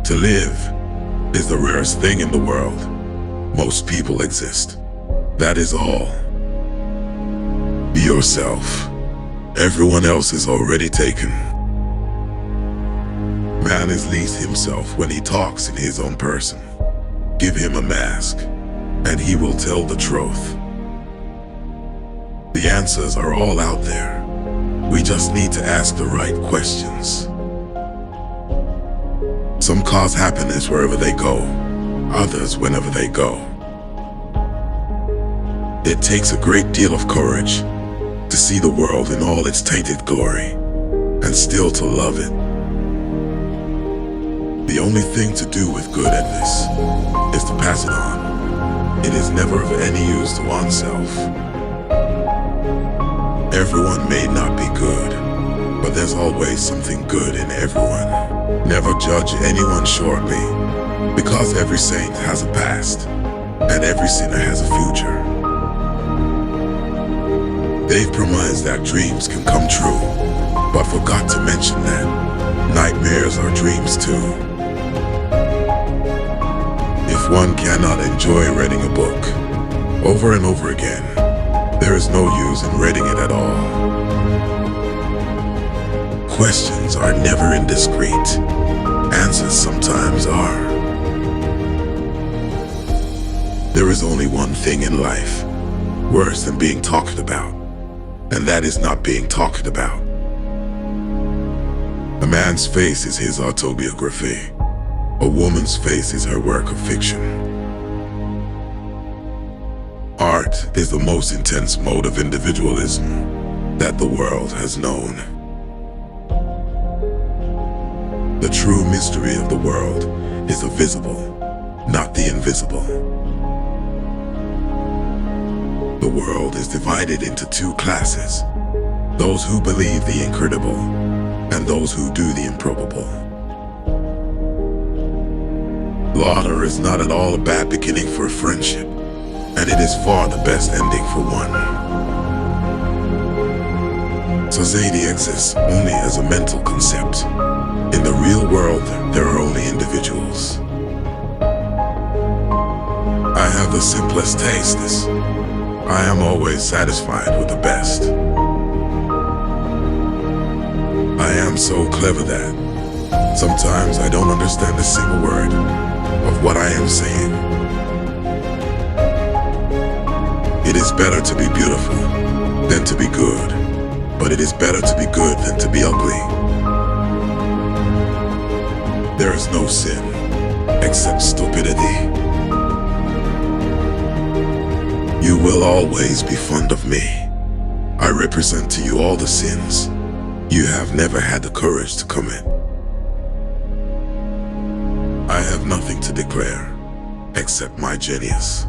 To live is the rarest thing in the world. Most people exist. That is all. Be yourself. Everyone else is already taken. Man is least himself when he talks in his own person. Give him a mask, and he will tell the truth. The answers are all out there. We just need to ask the right questions. Some cause happiness wherever they go, others whenever they go. It takes a great deal of courage to see the world in all its tainted glory, and still to love it. The only thing to do with good at this is to pass it on. It is never of any use to oneself. Everyone may not be good, but there's always something good in everyone. Never judge anyone shortly, because every saint has a past, and every sinner has a future. They've promised that dreams can come true, but forgot to mention that nightmares are dreams too. If one cannot enjoy reading a book over and over again, there is no use in reading it at all. Questions are never indiscreet. Answers sometimes are. There is only one thing in life worse than being talked about, and that is not being talked about. A man's face is his autobiography. A woman's face is her work of fiction. Art is the most intense mode of individualism that the world has known. The true mystery of the world is the visible, not the invisible. The world is divided into two classes: those who believe the incredible and those who do the improbable. Laughter is not at all a bad beginning for a friendship, and it is far the best ending for one. Society exists only as a mental concept. In the real world, there are only individuals. I have the simplest tastes. I am always satisfied with the best. I am so clever that sometimes I don't understand a single word of what I am saying. It is better to be beautiful than to be good, but it is better to be good than to be ugly. There is no sin except stupidity. You will always be fond of me. I represent to you all the sins you have never had the courage to commit. I have nothing to declare except my genius.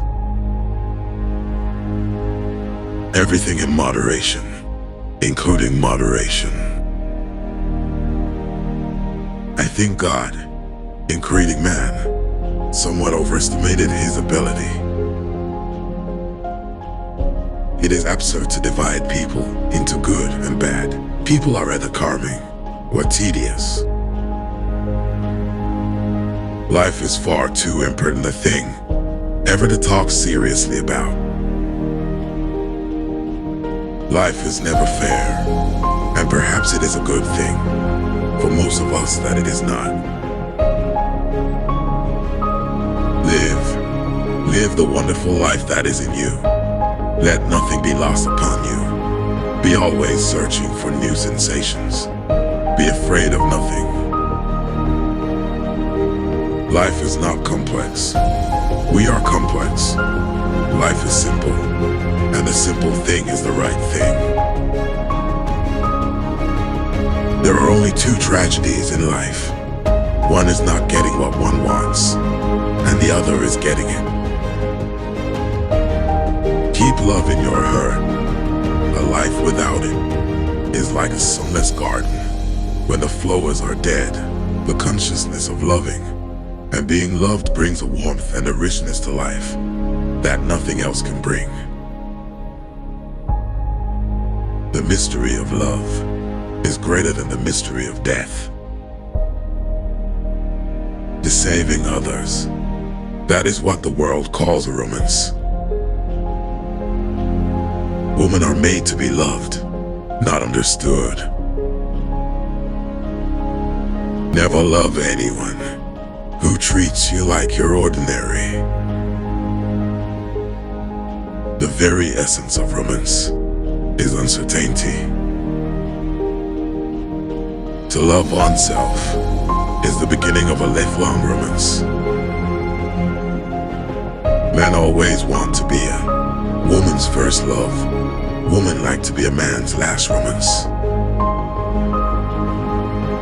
Everything in moderation, including moderation. I think God, in creating man, somewhat overestimated his ability. It is absurd to divide people into good and bad. People are either charming or tedious. Life is far too impertinent a thing ever to talk seriously about. Life is never fair, and perhaps it is a good thing for most of us that it is not. Live the wonderful life that is in you. Let nothing be lost upon you. Be always searching for new sensations. Be afraid of nothing. Life is not complex. We are complex. Life is simple, and the simple thing is the right thing. There are only two tragedies in life. One is not getting what one wants, and the other is getting it. Keep love in your heart. A life without it is like a sunless garden. When the flowers are dead, the consciousness of loving and being loved brings a warmth and a richness to life that nothing else can bring. The mystery of love is greater than the mystery of death. deceiving others. That is what the world calls a romance. Women are made to be loved, not understood. Never love anyone who treats you like you're ordinary. The very essence of romance is uncertainty. To love oneself is the beginning of a lifelong romance. Men always want to be a woman's first love. Women like to be a man's last romance.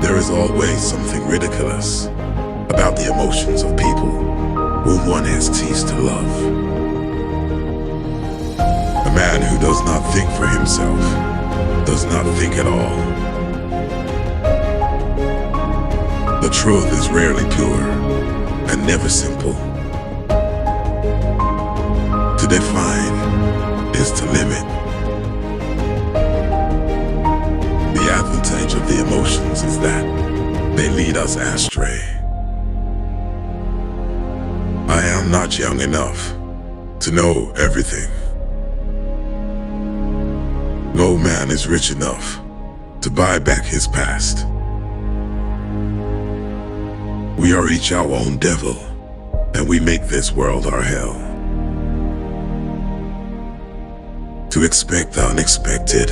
There is always something ridiculous about the emotions of people whom one has ceased to love. A man who does not think for himself does not think at all. The truth is rarely pure and never simple. To define is to limit. The advantage of the emotions is that they lead us astray. I am not young enough to know everything. No man is rich enough to buy back his past. We are each our own devil, and we make this world our hell. To expect the unexpected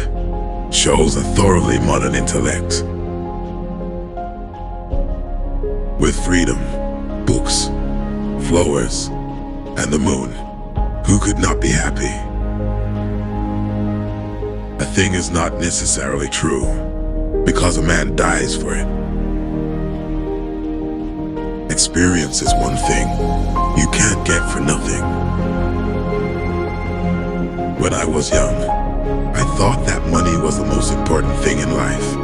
shows a thoroughly modern intellect. With freedom, books, flowers, and the moon, who could not be happy? A thing is not necessarily true because a man dies for it. Experience is one thing you can't get for nothing. When I was young, I thought that money was the most important thing in life.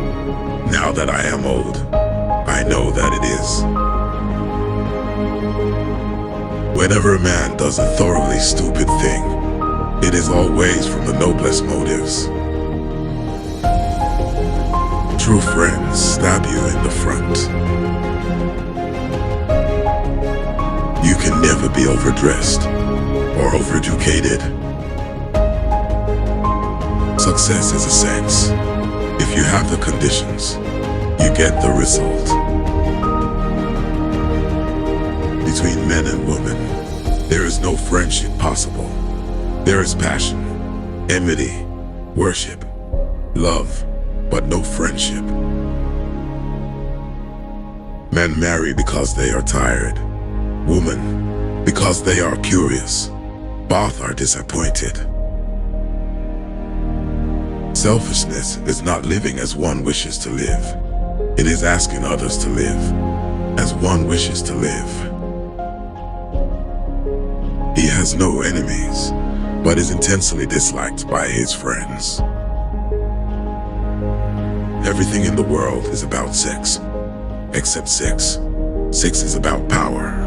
Now that I am old, I know that it is. Whenever a man does a thoroughly stupid thing, it is always from the noblest motives. True friends stab you in the front. You can never be overdressed or overeducated. Success is a sense. If you have the conditions, you get the result. Between men and women, there is no friendship possible. There is passion, enmity, worship, love, but no friendship. Men marry because they are tired. Women, because they are curious. Both are disappointed. Selfishness is not living as one wishes to live. It is asking others to live as one wishes to live. He has no enemies, but is intensely disliked by his friends. Everything in the world is about sex, except sex. Sex is about power.